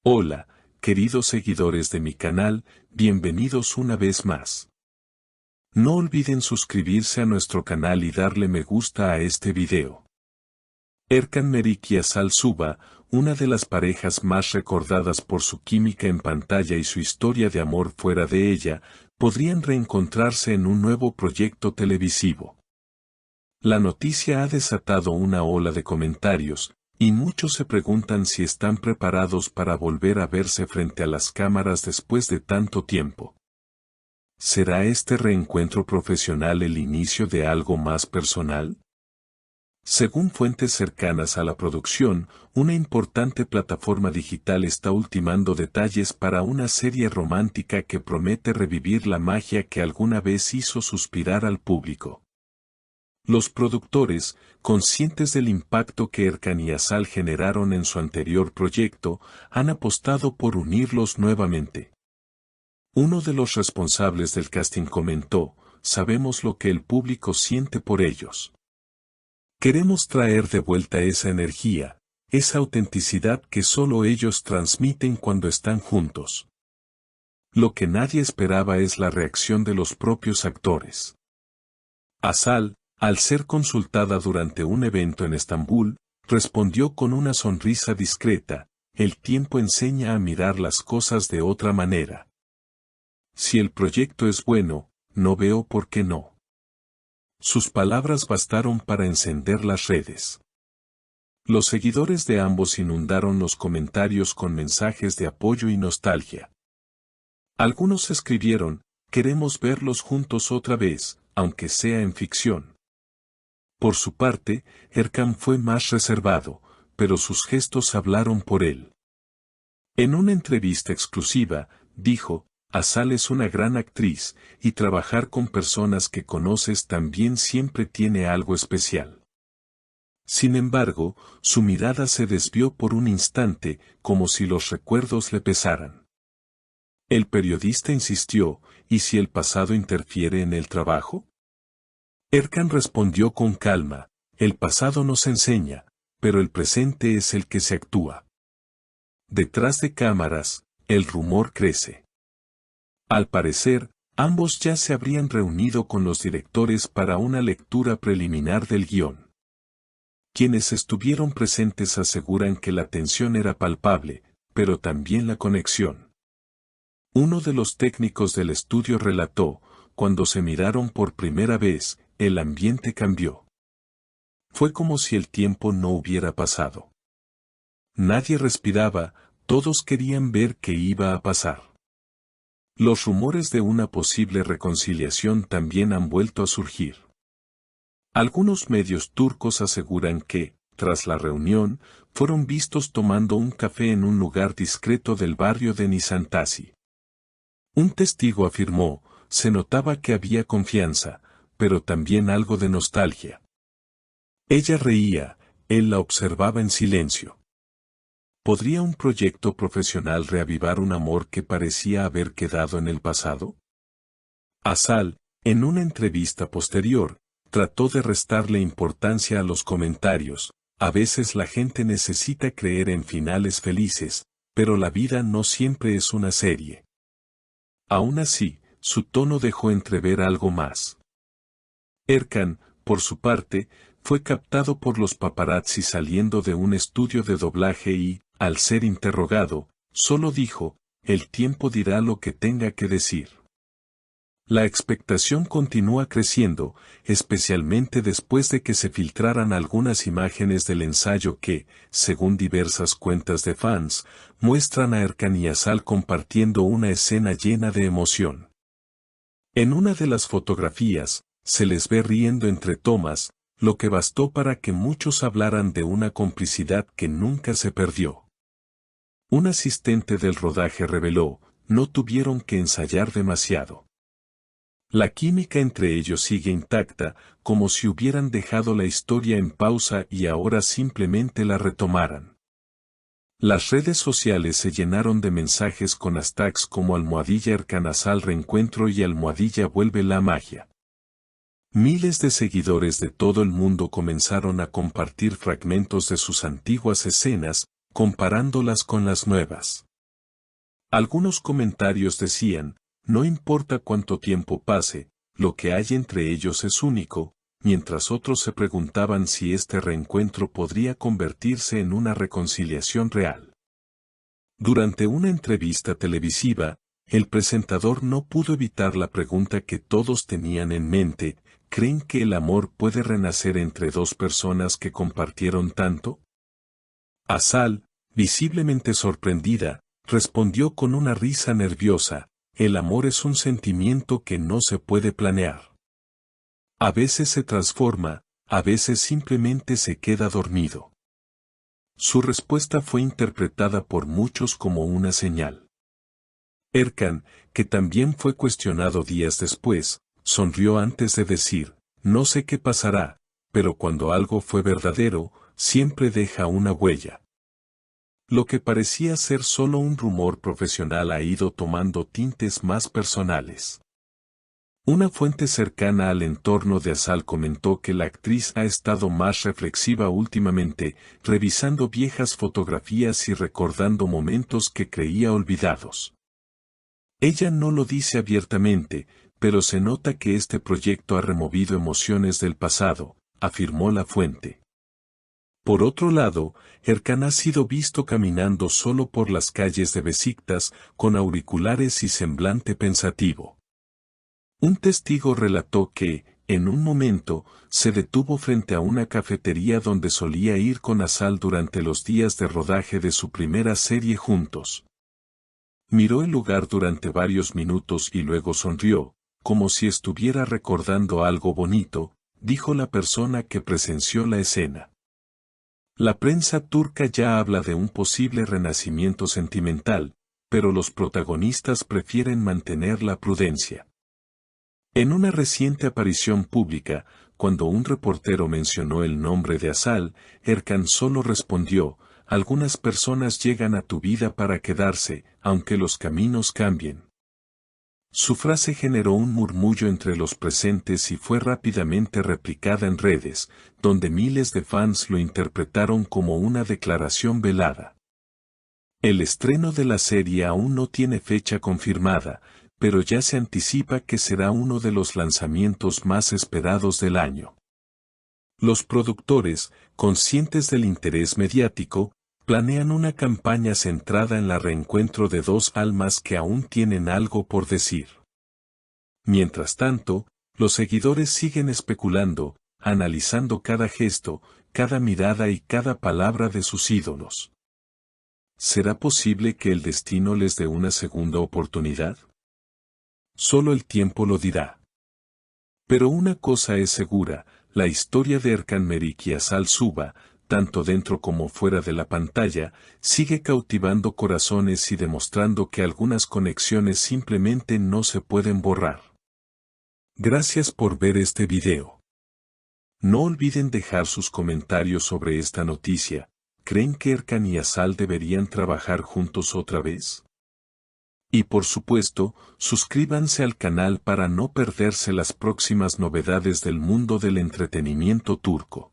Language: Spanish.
Hola, queridos seguidores de mi canal, bienvenidos una vez más. No olviden suscribirse a nuestro canal y darle me gusta a este video. Erkan Meriç y Asal Suba, una de las parejas más recordadas por su química en pantalla y su historia de amor fuera de ella, podrían reencontrarse en un nuevo proyecto televisivo. La noticia ha desatado una ola de comentarios, y muchos se preguntan si están preparados para volver a verse frente a las cámaras después de tanto tiempo. ¿Será este reencuentro profesional el inicio de algo más personal? Según fuentes cercanas a la producción, una importante plataforma digital está ultimando detalles para una serie romántica que promete revivir la magia que alguna vez hizo suspirar al público. Los productores, conscientes del impacto que Erkan y Asal generaron en su anterior proyecto, han apostado por unirlos nuevamente. Uno de los responsables del casting comentó: "Sabemos lo que el público siente por ellos. Queremos traer de vuelta esa energía, esa autenticidad que solo ellos transmiten cuando están juntos". Lo que nadie esperaba es la reacción de los propios actores. Asal, al ser consultada durante un evento en Estambul, respondió con una sonrisa discreta: "El tiempo enseña a mirar las cosas de otra manera. Si el proyecto es bueno, no veo por qué no". Sus palabras bastaron para encender las redes. Los seguidores de ambos inundaron los comentarios con mensajes de apoyo y nostalgia. Algunos escribieron: "Queremos verlos juntos otra vez, aunque sea en ficción". Por su parte, Erkan fue más reservado, pero sus gestos hablaron por él. En una entrevista exclusiva, dijo: "Asal es una gran actriz, y trabajar con personas que conoces también siempre tiene algo especial". Sin embargo, su mirada se desvió por un instante, como si los recuerdos le pesaran. El periodista insistió: "¿Y si el pasado interfiere en el trabajo?". Erkan respondió con calma: "El pasado nos enseña, pero el presente es el que se actúa". Detrás de cámaras, el rumor crece. Al parecer, ambos ya se habrían reunido con los directores para una lectura preliminar del guión. Quienes estuvieron presentes aseguran que la tensión era palpable, pero también la conexión. Uno de los técnicos del estudio relató: "Cuando se miraron por primera vez, el ambiente cambió. Fue como si el tiempo no hubiera pasado. Nadie respiraba, todos querían ver qué iba a pasar". Los rumores de una posible reconciliación también han vuelto a surgir. Algunos medios turcos aseguran que, tras la reunión, fueron vistos tomando un café en un lugar discreto del barrio de Nişantaşı. Un testigo afirmó: "Se notaba que había confianza, pero también algo de nostalgia. Ella reía, él la observaba en silencio". ¿Podría un proyecto profesional reavivar un amor que parecía haber quedado en el pasado? Asal, en una entrevista posterior, trató de restarle importancia a los comentarios: "A veces la gente necesita creer en finales felices, pero la vida no siempre es una serie". Aún así, su tono dejó entrever algo más. Erkan, por su parte, fue captado por los paparazzi saliendo de un estudio de doblaje y, al ser interrogado, solo dijo: "El tiempo dirá lo que tenga que decir". La expectación continúa creciendo, especialmente después de que se filtraran algunas imágenes del ensayo que, según diversas cuentas de fans, muestran a Erkan y Asal compartiendo una escena llena de emoción. En una de las fotografías, se les ve riendo entre tomas, lo que bastó para que muchos hablaran de una complicidad que nunca se perdió. Un asistente del rodaje reveló: "No tuvieron que ensayar demasiado. La química entre ellos sigue intacta, como si hubieran dejado la historia en pausa y ahora simplemente la retomaran". Las redes sociales se llenaron de mensajes con hashtags como #Erkan Asal reencuentro y #vuelve la magia. Miles de seguidores de todo el mundo comenzaron a compartir fragmentos de sus antiguas escenas, comparándolas con las nuevas. Algunos comentarios decían, no importa cuánto tiempo pase, lo que hay entre ellos es único, mientras otros se preguntaban si este reencuentro podría convertirse en una reconciliación real. Durante una entrevista televisiva, el presentador no pudo evitar la pregunta que todos tenían en mente: ¿creen que el amor puede renacer entre dos personas que compartieron tanto? Azal, visiblemente sorprendida, respondió con una risa nerviosa: el amor es un sentimiento que no se puede planear. A veces se transforma, a veces simplemente se queda dormido. Su respuesta fue interpretada por muchos como una señal. Erkan, que también fue cuestionado días después, sonrió antes de decir, no sé qué pasará, pero cuando algo fue verdadero, siempre deja una huella. Lo que parecía ser solo un rumor profesional ha ido tomando tintes más personales. Una fuente cercana al entorno de Azal comentó que la actriz ha estado más reflexiva últimamente, revisando viejas fotografías y recordando momentos que creía olvidados. Ella no lo dice abiertamente, pero se nota que este proyecto ha removido emociones del pasado, afirmó la fuente. Por otro lado, Erkan ha sido visto caminando solo por las calles de Beşiktaş, con auriculares y semblante pensativo. Un testigo relató que, en un momento, se detuvo frente a una cafetería donde solía ir con Azal durante los días de rodaje de su primera serie juntos. Miró el lugar durante varios minutos y luego sonrió, como si estuviera recordando algo bonito, dijo la persona que presenció la escena. La prensa turca ya habla de un posible renacimiento sentimental, pero los protagonistas prefieren mantener la prudencia. En una reciente aparición pública, cuando un reportero mencionó el nombre de Azal, Erkan solo respondió: algunas personas llegan a tu vida para quedarse, aunque los caminos cambien. Su frase generó un murmullo entre los presentes y fue rápidamente replicada en redes, donde miles de fans lo interpretaron como una declaración velada. El estreno de la serie aún no tiene fecha confirmada, pero ya se anticipa que será uno de los lanzamientos más esperados del año. Los productores, conscientes del interés mediático, planean una campaña centrada en el reencuentro de dos almas que aún tienen algo por decir. Mientras tanto, los seguidores siguen especulando, analizando cada gesto, cada mirada y cada palabra de sus ídolos. ¿Será posible que el destino les dé una segunda oportunidad? Solo el tiempo lo dirá. Pero una cosa es segura: la historia de Erkan Merik y Azal Suba, tanto dentro como fuera de la pantalla, sigue cautivando corazones y demostrando que algunas conexiones simplemente no se pueden borrar. Gracias por ver este video. No olviden dejar sus comentarios sobre esta noticia. ¿Creen que Erkan y Azal deberían trabajar juntos otra vez? Y por supuesto, suscríbanse al canal para no perderse las próximas novedades del mundo del entretenimiento turco.